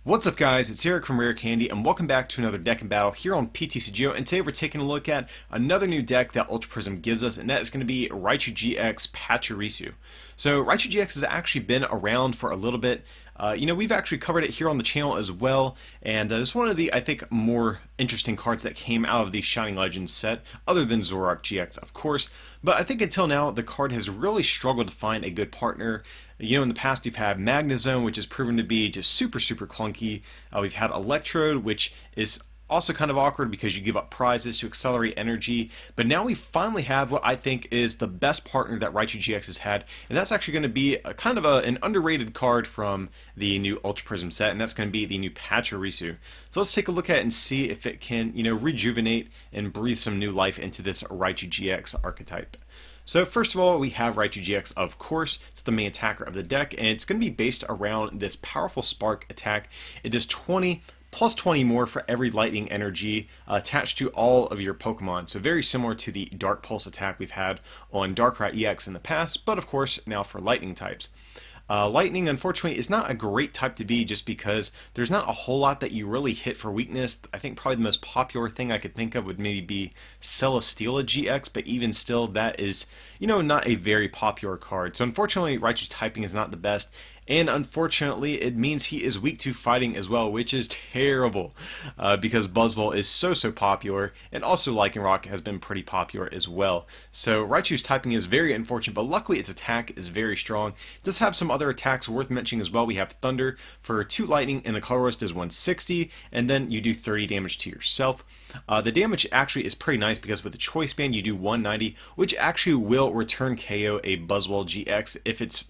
What's up guys, it's Eric from Rare Candy and welcome back to another deck and battle here on PTCGO, and today we're taking a look at another new deck that Ultra Prism gives us, and that is going to be Raichu GX Pachirisu. So Raichu GX has actually been around for a little bit. We've actually covered it here on the channel as well, and it's one of the, I think, more interesting cards that came out of the Shining Legends set, other than Zoroark GX, of course. But I think until now, the card has really struggled to find a good partner. In the past we've had Magnezone, which has proven to be just super cluunky. We've had Electrode, which is also kind of awkward because you give up prizes to accelerate energy, but now we finally have what I think is the best partner that Raichu GX has had, and that's actually going to be an underrated card from the new Ultra Prism set, and that's going to be the new Pachirisu. So let's take a look at it and see if it can, rejuvenate and breathe some new life into this Raichu GX archetype. So first of all, we have Raichu GX, of course. It's the main attacker of the deck, and it's going to be based around this powerful Spark attack. It does 20 plus 20 more for every lightning energy attached to all of your Pokemon. So very similar to the Dark Pulse attack we've had on Darkrai EX in the past, but of course now for lightning types. Lightning, unfortunately, is not a great type to be just because there's not a whole lot that you really hit for weakness. I think probably the most popular thing I could think of would maybe be Celesteela GX, but even still, that is, not a very popular card. So unfortunately, Raichu's typing is not the best. And unfortunately, it means he is weak to fighting as well, which is terrible because Buzzwole is so popular, and also Lycanroc has been pretty popular as well. So Raichu's typing is very unfortunate, but luckily its attack is very strong. It does have some other attacks worth mentioning as well. We have Thunder for 2 lightning, and a Colorless does 160, and then you do 30 damage to yourself. The damage actually is pretty nice because with the Choice Band you do 190, which actually will return KO a Buzzwole GX if it's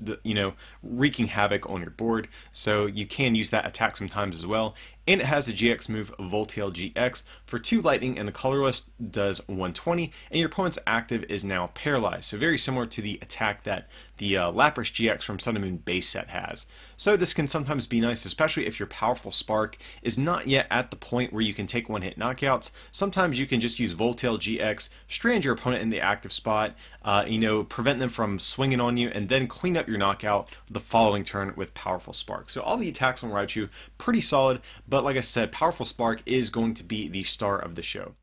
wreaking havoc on your board. So you can use that attack sometimes as well. And it has the GX move Voltail GX for 2 lightning, and the Colorless does 120, and your opponent's active is now paralyzed. So very similar to the attack that the Lapras GX from Sun and Moon base set has. So this can sometimes be nice, especially if your powerful Spark is not yet at the point where you can take one-hit knockouts. Sometimes you can just use Voltail GX, strand your opponent in the active spot, prevent them from swinging on you, and then clean up your knockout the following turn with powerful Spark. So all the attacks on Raichu, pretty solid, but like I said, powerful Spark is going to be the star of the show.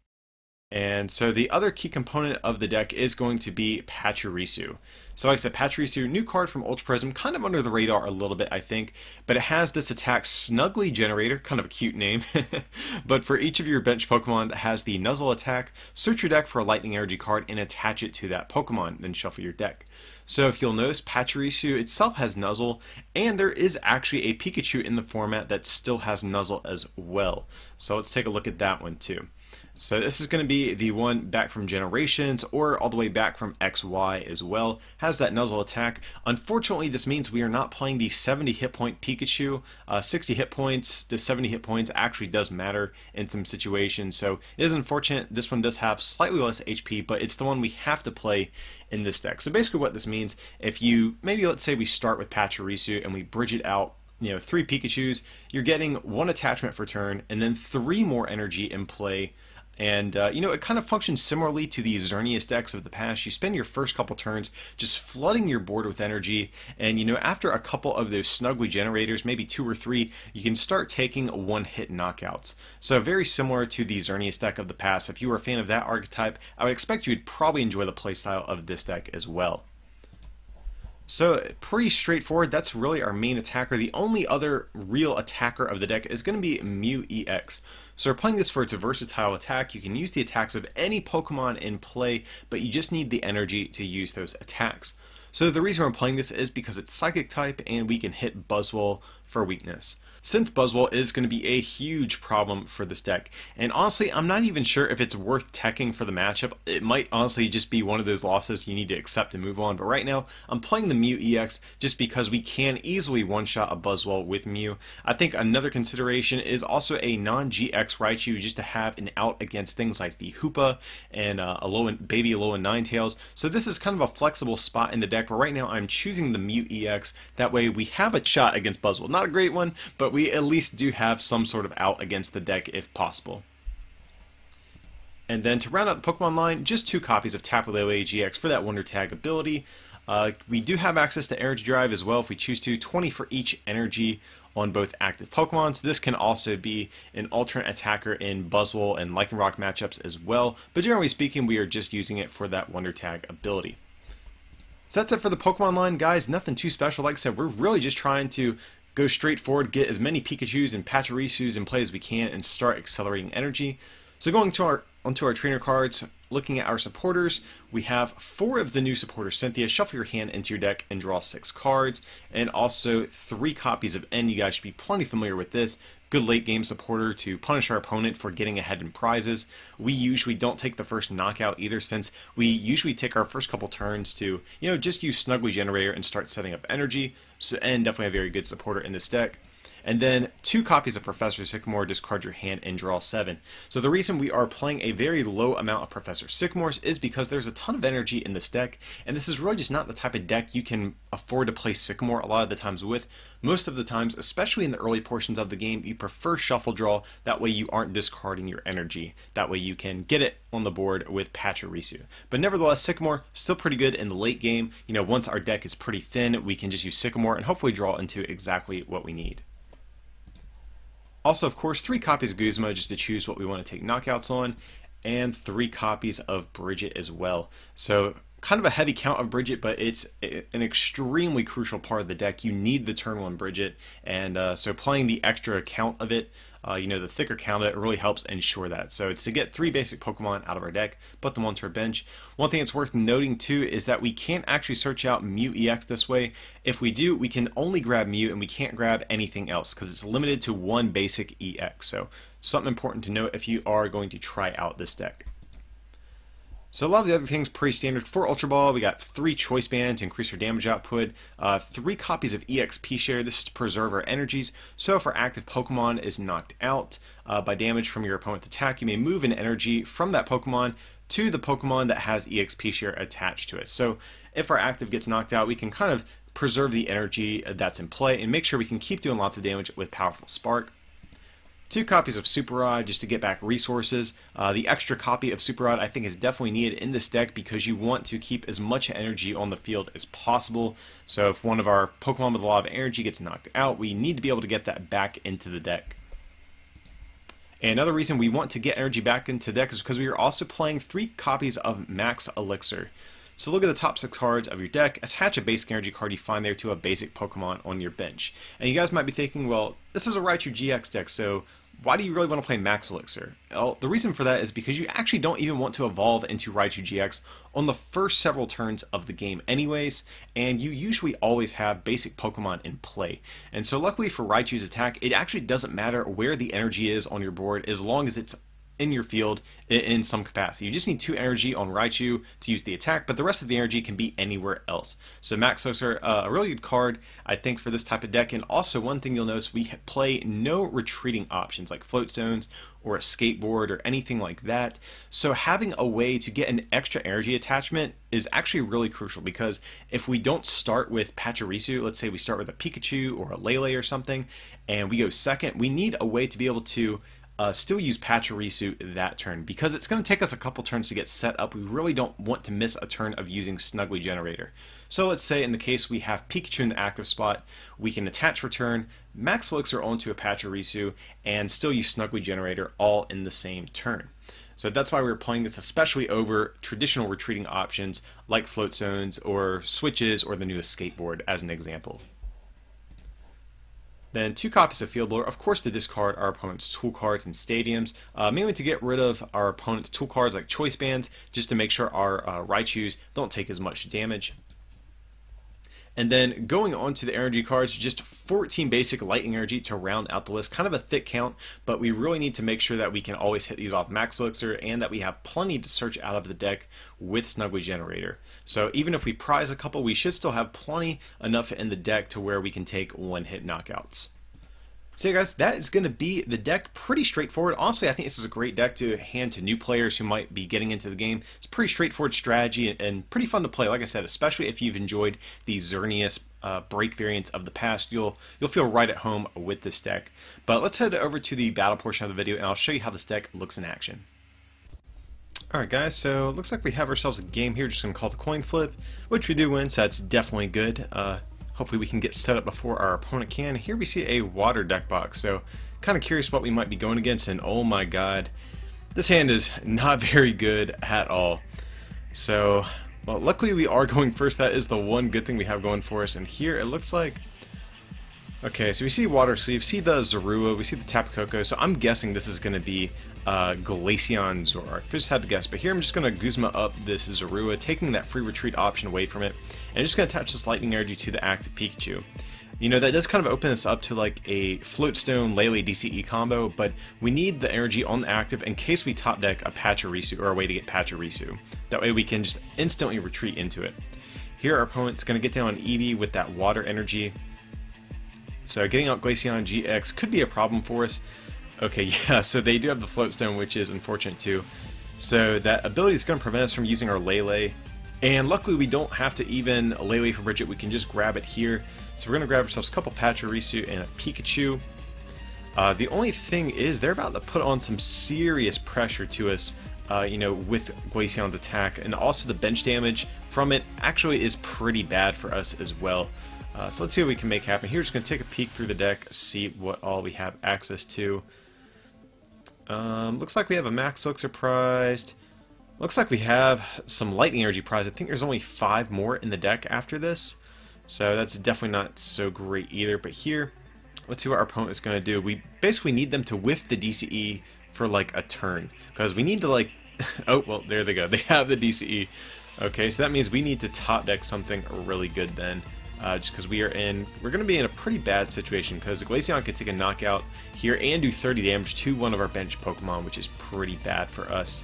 And so the other key component of the deck is going to be Pachirisu. So like I said, Pachirisu, new card from Ultra Prism, kind of under the radar a little bit, I think, but it has this attack Snuggly Generator, kind of a cute name, but for each of your bench Pokemon that has the Nuzzle attack, search your deck for a Lightning Energy card and attach it to that Pokemon, then shuffle your deck. So if you'll notice, Pachirisu itself has Nuzzle, and there is actually a Pikachu in the format that still has Nuzzle as well. So let's take a look at that one too. So this is going to be the one back from Generations, or all the way back from XY as well. Has that Nuzzle attack. Unfortunately, this means we are not playing the 70 hit point Pikachu. 60 hit points to 70 hit points actually does matter in some situations, so it is unfortunate. This one does have slightly less HP, but it's the one we have to play in this deck. So basically what this means, if you, maybe let's say we start with Pachirisu and we bridge it out, 3 Pikachus, you're getting 1 attachment for turn, and then 3 more energy in play. And, it kind of functions similarly to the Xerneas decks of the past. You spend your first couple turns just flooding your board with energy, and, after a couple of those Snuggly Generators, maybe 2 or 3, you can start taking one-hit knockouts. So very similar to the Xerneas deck of the past. If you were a fan of that archetype, I would expect you would probably enjoy the playstyle of this deck as well. So pretty straightforward. That's really our main attacker. The only other real attacker of the deck is going to be Mew EX. So we're playing this for its versatile attack. You can use the attacks of any Pokemon in play, but you just need the energy to use those attacks. So the reason I'm playing this is because it's Psychic type and we can hit Buzzwole for weakness. Since Buzzwole is going to be a huge problem for this deck, and honestly I'm not even sure if it's worth teching for the matchup. It might honestly just be one of those losses you need to accept and move on, but right now I'm playing the Mew EX just because we can easily one-shot a Buzzwole with Mew. I think another consideration is also a non-GX Raichu just to have an out against things like the Hoopa and Baby Alolan Ninetales. So this is kind of a flexible spot in the deck, but right now I'm choosing the Mew EX. That way we have a shot against Buzzwole. Not a great one, but we at least do have some sort of out against the deck if possible. And then to round out the Pokemon line, just 2 copies of Tapu Lele GX for that Wonder Tag ability. We do have access to Energy Drive as well if we choose to, 20 for each energy on both active Pokemon. So this can also be an alternate attacker in Buzzwole and Lycanroc matchups as well, but generally speaking, we are just using it for that Wonder Tag ability. So that's it for the Pokemon line, guys. Nothing too special. Like I said, we're really just trying to go straight forward, get as many Pikachus and Pachirisus in play as we can, and start accelerating energy. So going to onto our trainer cards, looking at our supporters, we have 4 of the new supporters. Cynthia, shuffle your hand into your deck and draw 6 cards, and also 3 copies of N. You guys should be plenty familiar with this. Good late game supporter to punish our opponent for getting ahead in prizes. We usually don't take the first knockout either, since we usually take our first couple turns to, just use Snuggly Generator and start setting up energy. So, and definitely a very good supporter in this deck. And then 2 copies of Professor Sycamore, discard your hand and draw 7. So the reason we are playing a very low amount of Professor Sycamores is because there's a ton of energy in this deck, and this is really just not the type of deck you can afford to play Sycamore a lot of the times with. Most of the times, especially in the early portions of the game, you prefer Shuffle Draw. That way you aren't discarding your energy. That way you can get it on the board with Pachirisu. But nevertheless, Sycamore, still pretty good in the late game. Once our deck is pretty thin, we can just use Sycamore and hopefully draw into exactly what we need. Also, of course, 3 copies of Guzma just to choose what we want to take knockouts on, and 3 copies of Bridget as well. So kind of a heavy count of Bridget, but it's an extremely crucial part of the deck. You need the turn 1 Bridget, and so playing the extra count of it, the thicker count of it really helps ensure that. So it's to get 3 basic Pokemon out of our deck, put them onto our bench. One thing that's worth noting too is that we can't actually search out Mew EX this way. If we do, we can only grab Mew and we can't grab anything else because it's limited to 1 basic EX. So something important to note if you are going to try out this deck. So a lot of the other things pretty standard. For Ultra Ball, we got 3 Choice Band to increase our damage output, 3 copies of EXP Share, this is to preserve our energies, so if our active Pokemon is knocked out by damage from your opponent's attack, you may move an energy from that Pokemon to the Pokemon that has EXP Share attached to it. So if our active gets knocked out, we can kind of preserve the energy that's in play and make sure we can keep doing lots of damage with Powerful Spark. 2 copies of Super Rod just to get back resources. The extra copy of Super Rod I think is definitely needed in this deck because you want to keep as much energy on the field as possible. So if one of our Pokemon with a lot of energy gets knocked out, we need to be able to get that back into the deck. And another reason we want to get energy back into the deck is because we are also playing 3 copies of Max Elixir. So look at the top 6 cards of your deck, attach a basic energy card you find there to a basic Pokemon on your bench. And you guys might be thinking, well, this is a Raichu GX deck, so why do you really want to play Max Elixir? Well, the reason for that is because you actually don't even want to evolve into Raichu GX on the first several turns of the game anyways, and you usually always have basic Pokemon in play. And so luckily for Raichu's attack, it actually doesn't matter where the energy is on your board as long as it's in your field in some capacity. You just need 2 energy on Raichu to use the attack, but the rest of the energy can be anywhere else. So Max Elixir, a really good card, I think, for this type of deck. And also, one thing you'll notice, we play no retreating options like Float Stones or a Skateboard or anything like that. So having a way to get an extra energy attachment is actually really crucial, because if we don't start with Pachirisu, let's say we start with a Pikachu or a Lele or something, and we go second, we need a way to be able to still use Pachirisu that turn, because it's going to take us a couple turns to get set up. We really don't want to miss a turn of using Snuggly Generator. So let's say in the case we have Pikachu in the active spot, we can attach return, Max Elixir onto a Pachirisu, and still use Snuggly Generator all in the same turn. So that's why we're playing this, especially over traditional retreating options like Float Zones or Switches or the newest Skateboard as an example. Then 2 copies of Field Blower, of course, to discard our opponent's tool cards and stadiums, mainly to get rid of our opponent's tool cards like Choice Bands, just to make sure our Raichus don't take as much damage. And then going on to the energy cards, just 14 basic lightning energy to round out the list. Kind of a thick count, but we really need to make sure that we can always hit these off Max Elixir and that we have plenty to search out of the deck with Snuggly Generator. So even if we prize a couple, we should still have plenty enough in the deck to where we can take one-hit knockouts. So yeah, guys, that is going to be the deck. Pretty straightforward. Honestly, I think this is a great deck to hand to new players who might be getting into the game. It's a pretty straightforward strategy and pretty fun to play. Like I said, especially if you've enjoyed the Xerneas break variants of the past, you'll feel right at home with this deck. But let's head over to the battle portion of the video, and I'll show you how this deck looks in action. Alright guys, so it looks like we have ourselves a game here. Just going to call the coin flip, which we do win, so that's definitely good. Hopefully we can get set up before our opponent can. Here we see a water deck box, so kind of curious what we might be going against, and oh my god, this hand is not very good at all. So, well, luckily we are going first. That is the one good thing we have going for us, and here it looks like... Okay, so we see Water Sleeve, see the Zorua, we see the Tapu Koko, so I'm guessing this is going to be Glaceon Zoroark. I just had to guess, but here I'm just going to Guzma up this Zorua, taking that free retreat option away from it, and just going to attach this Lightning Energy to the active Pikachu. You know, that does kind of open us up to like a Floatstone Lele DCE combo, but we need the energy on the active in case we top deck a Pachirisu, or a way to get Pachirisu. That way we can just instantly retreat into it. Here our opponent's going to get down on Eevee with that water energy. So getting out Glaceon GX could be a problem for us. Okay, yeah, so they do have the Floatstone, which is unfortunate too. So that ability is going to prevent us from using our Lele. And luckily we don't have to even Lele for Bridget, we can just grab it here. So we're going to grab ourselves a couple Pachirisu and a Pikachu. The only thing is they're about to put on some serious pressure to us, you know, with Glaceon's attack. And also the bench damage from it actually is pretty bad for us as well. So let's see what we can make happen. Here, just going to take a peek through the deck, see what all we have access to. Looks like we have a Max Elixir prized. Looks like we have some Lightning Energy prized. I think there's only 5 more in the deck after this. So that's definitely not so great either. But here, let's see what our opponent is going to do. We basically need them to whiff the DCE for like a turn. Because we need to like... oh, well, there they go. They have the DCE. Okay, so that means we need to top deck something really good then. Just because we're going to be in a pretty bad situation, because Glaceon could take a knockout here and do 30 damage to one of our bench Pokemon, which is pretty bad for us.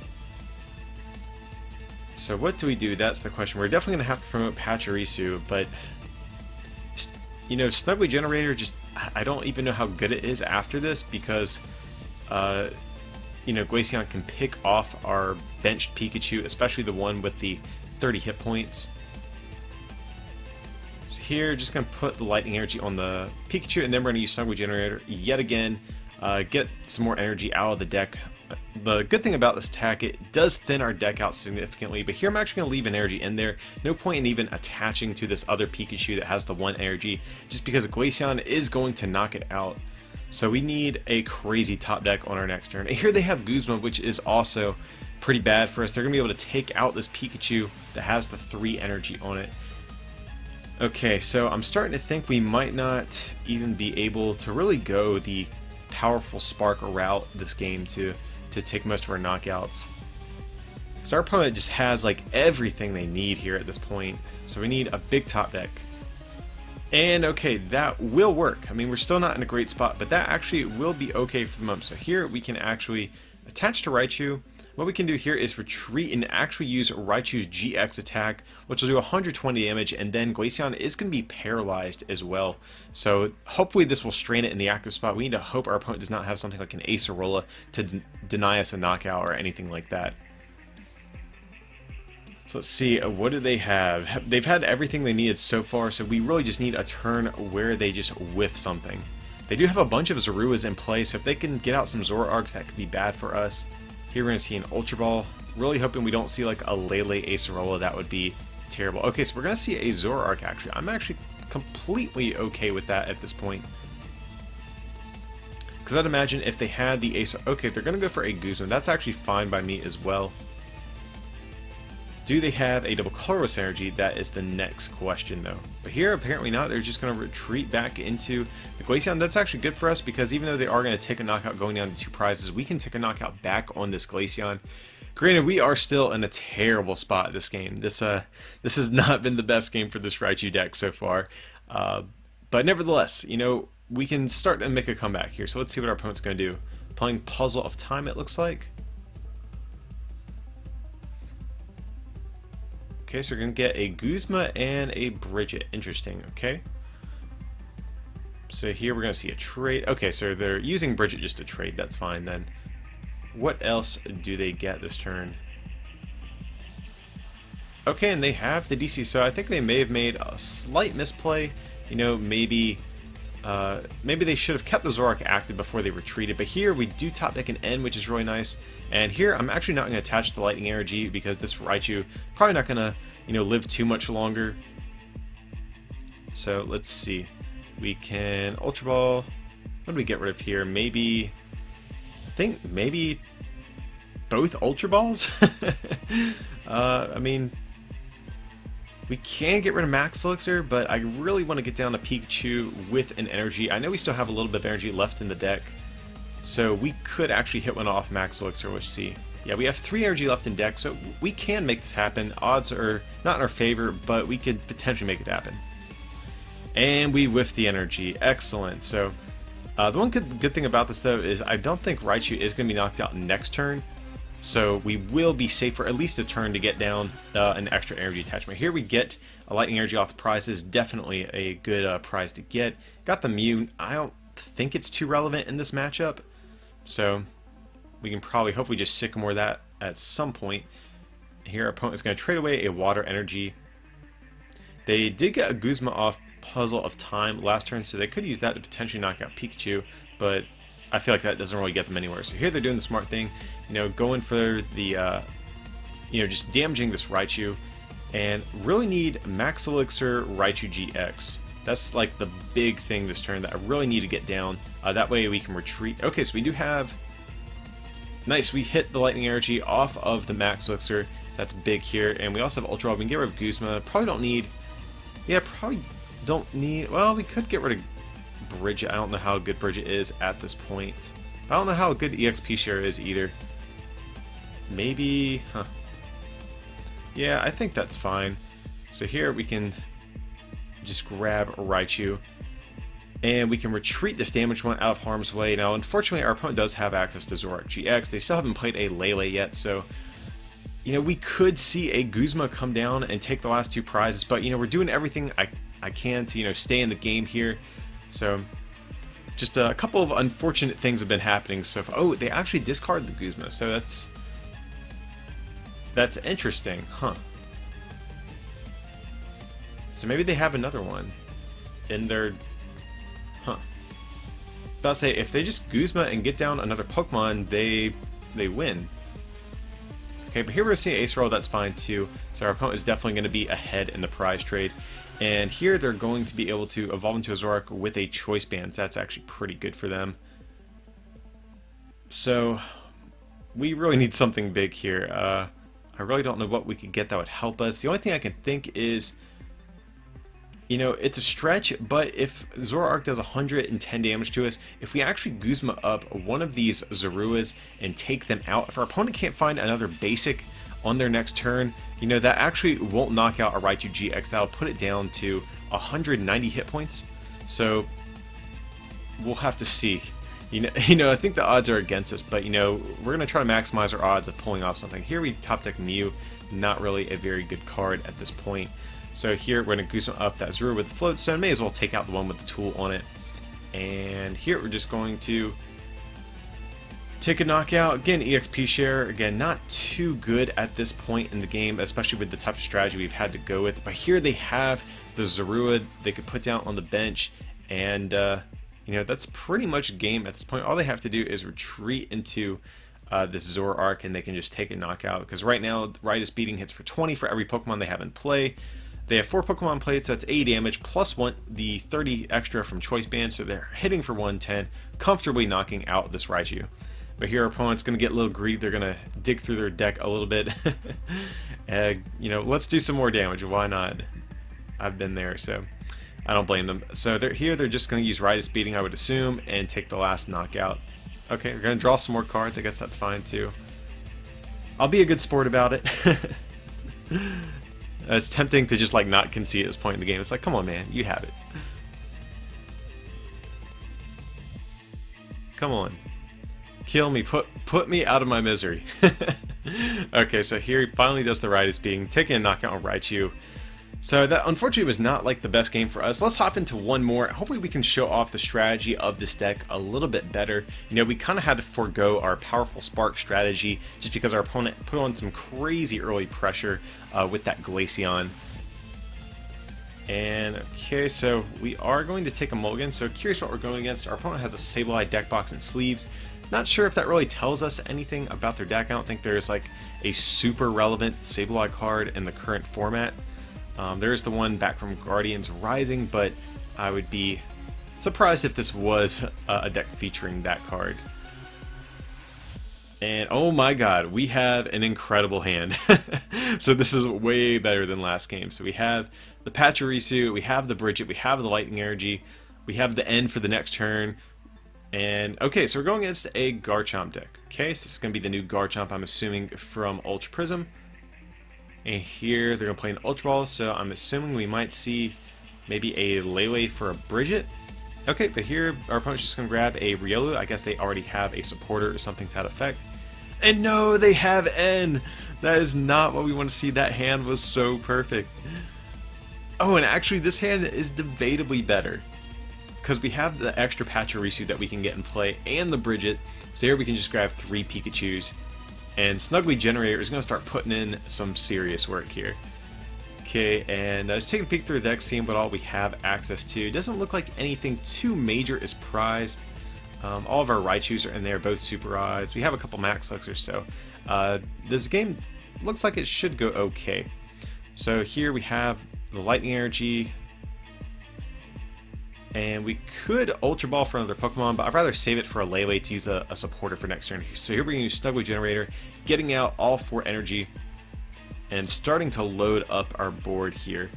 So what do we do? That's the question. We're definitely going to have to promote Pachirisu, but you know, Snuggly Generator, just I don't even know how good it is after this, because you know, Glaceon can pick off our benched Pikachu, especially the one with the 30 hit points. Here, just going to put the Lightning Energy on the Pikachu, and then we're going to use Snuggly Generator yet again, get some more energy out of the deck. The good thing about this attack, it does thin our deck out significantly, but here I'm actually going to leave an energy in there. No point in even attaching to this other Pikachu that has the 1 energy, just because Glaceon is going to knock it out. So we need a crazy top deck on our next turn. And here they have Guzma, which is also pretty bad for us. They're going to be able to take out this Pikachu that has the 3 energy on it. Okay, so I'm starting to think we might not even be able to really go the powerful Spark route this game to take most of our knockouts. So our opponent just has like everything they need here at this point. So we need a big top deck. And okay, that will work. I mean, we're still not in a great spot, but that actually will be okay for the moment. So here we can actually attach to Raichu. What we can do here is retreat and actually use Raichu's GX attack, which will do 120 damage, and then Glaceon is going to be paralyzed as well. So hopefully this will strain it in the active spot. We need to hope our opponent does not have something like an Acerola to deny us a knockout or anything like that. So let's see, what do they have? They've had everything they needed so far, so we really just need a turn where they just whiff something. They do have a bunch of Zoruas in play, so if they can get out some Zoroarks, that could be bad for us. Here we're going to see an Ultra Ball. Really hoping we don't see like a Lele Acerola. That would be terrible. Okay, so we're going to see a Zoroark actually. I'm actually completely okay with that at this point. Because I'd imagine if they had the Ace... Okay, they're going to go for a Guzma. That's actually fine by me as well. Do they have a double colorless energy? That is the next question though. But here apparently not. They're just going to retreat back into the Glaceon. That's actually good for us, because even though they are going to take a knockout going down to 2 prizes, we can take a knockout back on this Glaceon. Granted, we are still in a terrible spot this game. This has not been the best game for this Raichu deck so far. But nevertheless, you know, we can start to make a comeback here. So let's see what our opponent's going to do. Playing Puzzle of Time, it looks like. Okay, so we're going to get a Guzma and a Bridget. Interesting, okay. So here we're going to see a trade. Okay, so they're using Bridget just to trade. That's fine then. What else do they get this turn? Okay, and they have the DC, so I think they may have made a slight misplay. You know, maybe they should have kept the Zoroark active before they retreated, but here we do top deck an N, which is really nice. And here I'm actually not going to attach the Lightning Energy, because this Raichu probably not going to, you know, live too much longer. So let's see. We can Ultra Ball. What do we get rid of here? Maybe, I think maybe both Ultra Balls? I mean, we can get rid of Max Elixir, but I really want to get down to Pikachu with an energy. I know we still have a little bit of energy left in the deck, so we could actually hit one off Max Elixir. Let's see. Yeah, we have 3 energy left in deck, so we can make this happen. Odds are not in our favor, but we could potentially make it happen. And we whiff the energy. Excellent. So the one good thing about this, though, is I don't think Raichu is going to be knocked out next turn. So we will be safe for at least a turn to get down an extra energy attachment. Here we get a lightning energy off the prize. Is definitely a good prize to get. Got the Mew. I don't think it's too relevant in this matchup. So we can probably hopefully just Sycamore that at some point. Here our opponent is going to trade away a water energy. They did get a Guzma off Puzzle of Time last turn, so they could use that to potentially knock out Pikachu, but I feel like that doesn't really get them anywhere. So here they're doing the smart thing, you know, going for the, you know, just damaging this Raichu, and really need Max Elixir Raichu GX. That's like the big thing this turn that I really need to get down. That way we can retreat. Okay, so we do have... Nice, we hit the Lightning Energy off of the Max Elixir. That's big here. And we also have Ultra Ball. We can get rid of Guzma. Probably don't need... Yeah, probably don't need... Well, we could get rid of Bridget. I don't know how good Bridget is at this point. I don't know how good EXP share is either. Maybe... Huh. Yeah, I think that's fine. So here we can just grab Raichu. And we can retreat this damaged one out of harm's way. Now, unfortunately, our opponent does have access to Zoroark GX. They still haven't played a Lele yet, so... You know, we could see a Guzma come down and take the last 2 prizes, but, you know, we're doing everything I can to, you know, stay in the game here. So, just a couple of unfortunate things have been happening. So, oh, they actually discard the Guzma, so that's interesting, huh? So maybe they have another one in their... Huh. About to say, if they just Guzma and get down another Pokemon, they win. Okay, but here we're seeing Ace Roll, that's fine too. So our opponent is definitely going to be ahead in the prize trade. And here they're going to be able to evolve into a Zoroark with a Choice Band. So that's actually pretty good for them. So we really need something big here. I really don't know what we could get that would help us. The only thing I can think is... You know, it's a stretch, but if Zoroark does 110 damage to us, if we actually Guzma up one of these Zoruas and take them out, if our opponent can't find another basic on their next turn, you know, that actually won't knock out a Raichu GX. That'll put it down to 190 hit points. So we'll have to see. You know, I think the odds are against us, but, you know, we're going to try to maximize our odds of pulling off something. Here we top deck Mew, not really a very good card at this point. So here we're going to Guzma up that Zorua with the Float Stone. May as well take out the one with the tool on it. And here we're just going to take a knockout. Again, EXP share. Again, not too good at this point in the game, especially with the type of strategy we've had to go with. But here they have the Zorua they could put down on the bench. And, you know, that's pretty much game at this point. All they have to do is retreat into this Zoroark and they can just take a knockout. Because right now, Rhys beating hits for 20 for every Pokemon they have in play. They have 4 Pokemon played, so that's 80 damage, plus the 30 extra from Choice Band, so they're hitting for 110, comfortably knocking out this Raichu. But here our opponent's going to get a little greedy, they're going to dig through their deck a little bit. You know, let's do some more damage, why not? I've been there, so I don't blame them. So they're just going to use Rhys beating, I would assume, and take the last knockout. Okay, we're going to draw some more cards, I guess that's fine too. I'll be a good sport about it. It's tempting to just like not concede at this point in the game. It's like, come on, man, you have it. Come on, kill me, put me out of my misery. Okay, so here he finally does the Rhys being taking a knockout on Raichu. So that unfortunately was not like the best game for us. Let's hop into one more. Hopefully we can show off the strategy of this deck a little bit better. You know, we kind of had to forego our powerful Spark strategy just because our opponent put on some crazy early pressure with that Glaceon. And okay, so we are going to take a mulligan. So curious what we're going against. Our opponent has a Sableye deck box and sleeves. Not sure if that really tells us anything about their deck. I don't think there's like a super relevant Sableye card in the current format. There's the one back from Guardians Rising, but I would be surprised if this was a deck featuring that card. And oh my god, we have an incredible hand. So this is way better than last game. So we have the Pachirisu, we have the Bridget, we have the Lightning Energy, we have the end for the next turn. And okay, so we're going against a Garchomp deck. Okay, so this is going to be the new Garchomp, I'm assuming, from Ultra Prism. And here they're going to play an Ultra Ball, so I'm assuming we might see maybe a Lele for a Bridget. Okay, but here our opponent's just going to grab a Riolu. I guess they already have a supporter or something to that effect. And no, they have N! That is not what we want to see. That hand was so perfect. Oh, and actually this hand is debatably better, because we have the extra Pachirisu that we can get in play and the Bridget. So here we can just grab 3 Pikachus, and Snuggly Generator is going to start putting in some serious work here. Okay, and just taking a peek through the deck, seeing what all we have access to. It doesn't look like anything too major is prized. All of our Raichus are in there, both Super Odds. We have a couple Max Luxers, so this game looks like it should go okay. So here we have the Lightning Energy, and we could Ultra Ball for another Pokemon, but I'd rather save it for a Lele to use a supporter for next turn. So here we're going to use Snuggly Generator, getting out all 4 energy, and starting to load up our board here.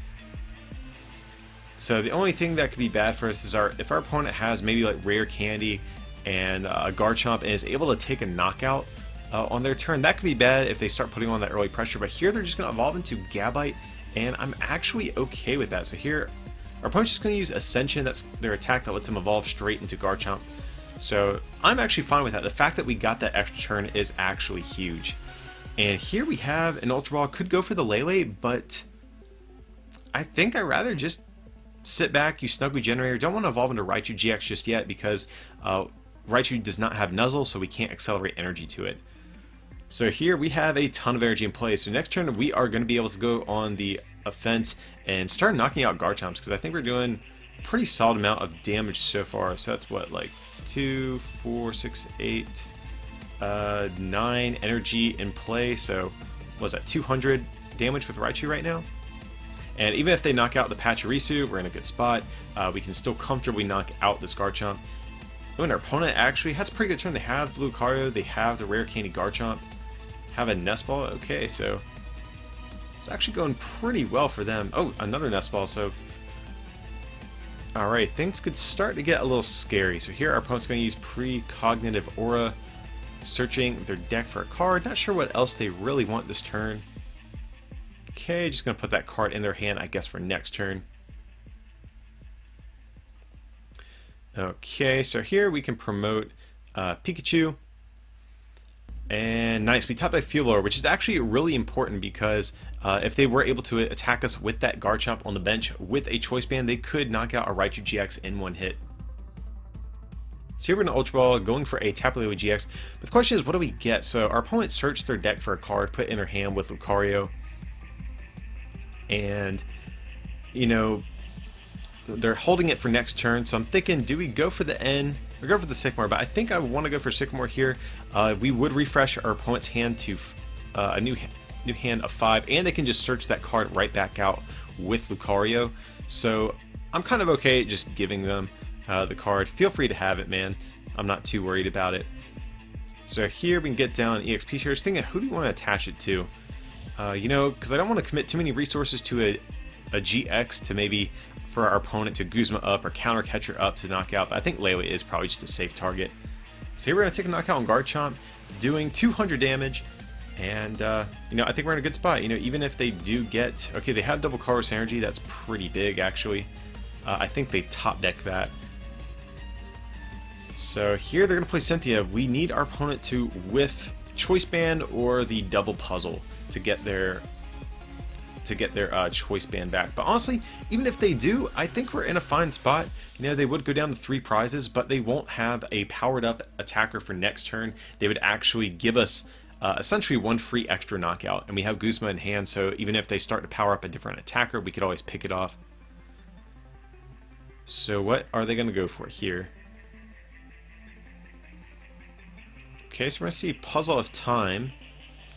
So the only thing that could be bad for us is if our opponent has maybe like Rare Candy and a Garchomp and is able to take a knockout on their turn. That could be bad if they start putting on that early pressure, but here they're just going to evolve into Gabite, and I'm actually okay with that. So here our opponent's just going to use Ascension, that's their attack that lets them evolve straight into Garchomp. So I'm actually fine with that. The fact that we got that extra turn is actually huge. And here we have an Ultra Ball. Could go for the Lele, but I think I'd rather just sit back, use Snuggly Generator. Don't want to evolve into Raichu GX just yet, because Raichu does not have Nuzzle, so we can't accelerate energy to it. So here we have a ton of energy in play. So next turn we are going to be able to go on the offense and start knocking out Garchomps, because I think we're doing a pretty solid amount of damage so far. So that's what, like 2, 4, 6, 8, 9 energy in play. So was that 200 damage with Raichu right now? And even if they knock out the Pachirisu, we're in a good spot. We can still comfortably knock out this Garchomp. Oh, and our opponent actually has a pretty good turn. They have the Lucario, they have the Rare Candy Garchomp, have a Nest Ball. Okay, so it's actually going pretty well for them. Oh, another Nest Ball. So, alright, things could start to get a little scary. So here our opponent's going to use Precognitive Aura, searching their deck for a card. Not sure what else they really want this turn. Okay, just going to put that card in their hand, I guess, for next turn. Okay, so here we can promote Pikachu. And nice, we topped by Fuelor, which is actually really important, because if they were able to attack us with that Garchomp on the bench with a Choice Band, they could knock out a Raichu GX in one hit. So here we're going to Ultra Ball, going for a Tapu Lele GX. But the question is, what do we get? So our opponent searched their deck for a card, put in their hand with Lucario. And, you know, they're holding it for next turn, so I'm thinking, do we go for the N or go for the Sycamore? But I think I want to go for Sycamore here. We would refresh our opponent's hand to a new hand of 5, and they can just search that card right back out with Lucario. So I'm kind of okay just giving them the card. Feel free to have it, man. I'm not too worried about it. So here we can get down EXP shares. Thinking, who do we want to attach it to? You know, because I don't want to commit too many resources to a GX to maybe for our opponent to Guzma up or Counter Catcher up to knock out, but I think Lele is probably just a safe target. So here we're going to take a knockout on Garchomp, doing 200 damage, and you know, I think we're in a good spot. You know, even if they do get, okay, they have double Colorless Energy, that's pretty big actually. I think they top deck that. So here they're going to play Cynthia. We need our opponent to whiff Choice Band or the double puzzle to get their Choice Band back. But honestly, even if they do, I think we're in a fine spot. You know, they would go down to 3 prizes, but they won't have a powered up attacker for next turn. They would actually give us essentially 1 free extra knockout, and we have Guzma in hand, so even if they start to power up a different attacker, we could always pick it off. So what are they going to go for here? Okay, so we're going to see Puzzle of Time.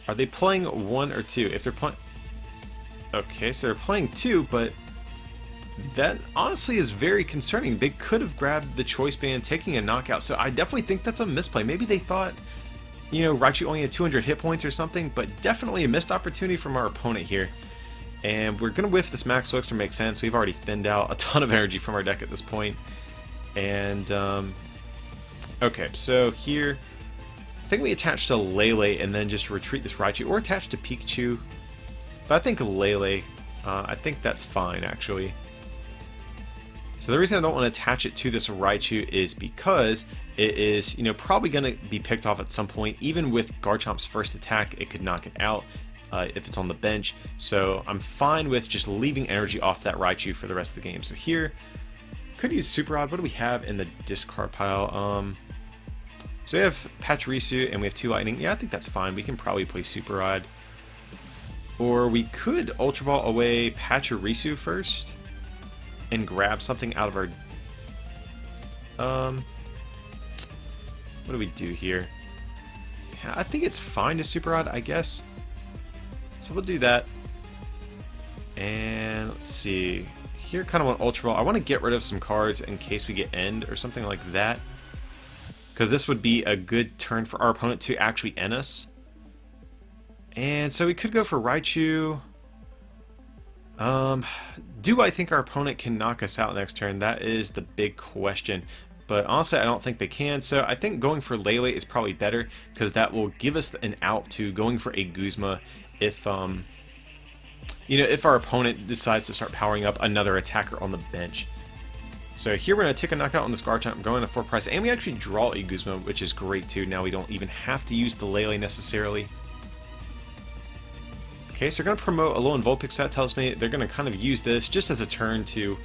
Are they playing 1 or 2? If they're playing... Okay, so they're playing 2, but that honestly is very concerning. They could have grabbed the choice band, taking a knockout, so I definitely think that's a misplay. Maybe they thought, you know, Raichu only had 200 hit points or something, but definitely a missed opportunity from our opponent here. And we're going to whiff this Max Elixir, makes sense. We've already thinned out a ton of energy from our deck at this point. And, okay, so here, I think we attach to Lele and then just retreat this Raichu, or attach to Pikachu. But I think Lele, I think that's fine, actually. So the reason I don't want to attach it to this Raichu is because it is, you know, probably going to be picked off at some point. Even with Garchomp's first attack, it could knock it out if it's on the bench. So I'm fine with just leaving energy off that Raichu for the rest of the game. So here, could use Super Rod. What do we have in the discard pile? So we have Pachirisu and we have 2 Lightning. Yeah, I think that's fine. We can probably play Super Rod. Or we could Ultra Ball away Pachirisu first and grab something out of our... what do we do here? Yeah, I think it's fine to Super Rod, I guess. So we'll do that. And let's see. Here, kind of want Ultra Ball. I want to get rid of some cards in case we get End or something like that. Because this would be a good turn for our opponent to actually end us. And so we could go for Raichu. Do I think our opponent can knock us out next turn? That is the big question. But honestly, I don't think they can. So I think going for Lele is probably better, because that will give us an out to going for a Guzma if, you know, if our opponent decides to start powering up another attacker on the bench. So here we're going to take a knockout on this Garchomp. I'm going to 4 price, and we actually draw a Guzma, which is great too. Now we don't even have to use the Lele necessarily. Okay, so they're going to promote a low and Vulpix. That tells me they're going to kind of use this just as a turn to,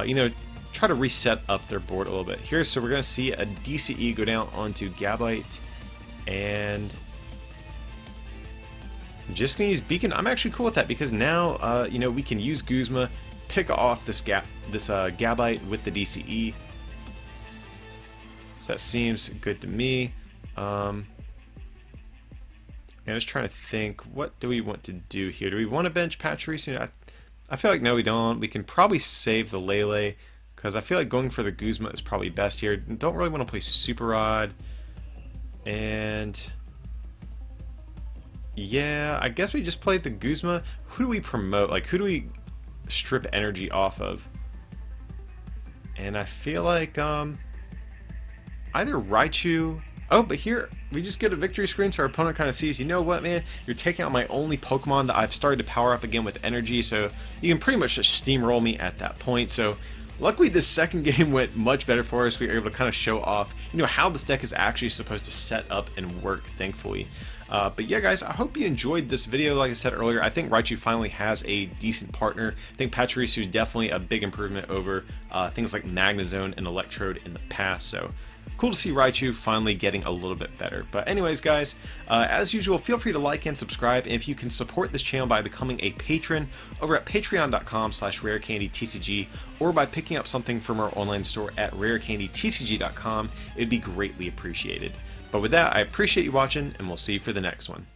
you know, try to reset up their board a little bit here. So we're going to see a DCE go down onto Gabite, and I'm just going to use Beacon. I'm actually cool with that, because now, you know, we can use Guzma, pick off this Gabite with the DCE. So that seems good to me. I'm just trying to think, what do we want to do here? Do we want to bench Pachirisu? I feel like no, we don't. We can probably save the Lele, because I feel like going for the Guzma is probably best here. Don't really want to play Super Rod. And yeah, I guess we just played the Guzma. Who do we promote? Like, who do we strip energy off of? And I feel like either Raichu... Oh, but here, we just get a victory screen so our opponent kind of sees, you know what, man, you're taking out my only Pokemon that I've started to power up again with energy, so you can pretty much just steamroll me at that point. So luckily this second game went much better for us. We were able to kind of show off, you know, how this deck is actually supposed to set up and work, thankfully. But yeah, guys, I hope you enjoyed this video. Like I said earlier, I think Raichu finally has a decent partner. I think Pachirisu is definitely a big improvement over things like Magnezone and Electrode in the past, so cool to see Raichu finally getting a little bit better. But anyways, guys, as usual, feel free to like and subscribe. And if you can support this channel by becoming a patron over at patreon.com/rarecandytcg, or by picking up something from our online store at rarecandytcg.com, it'd be greatly appreciated. But with that, I appreciate you watching, and we'll see you for the next one.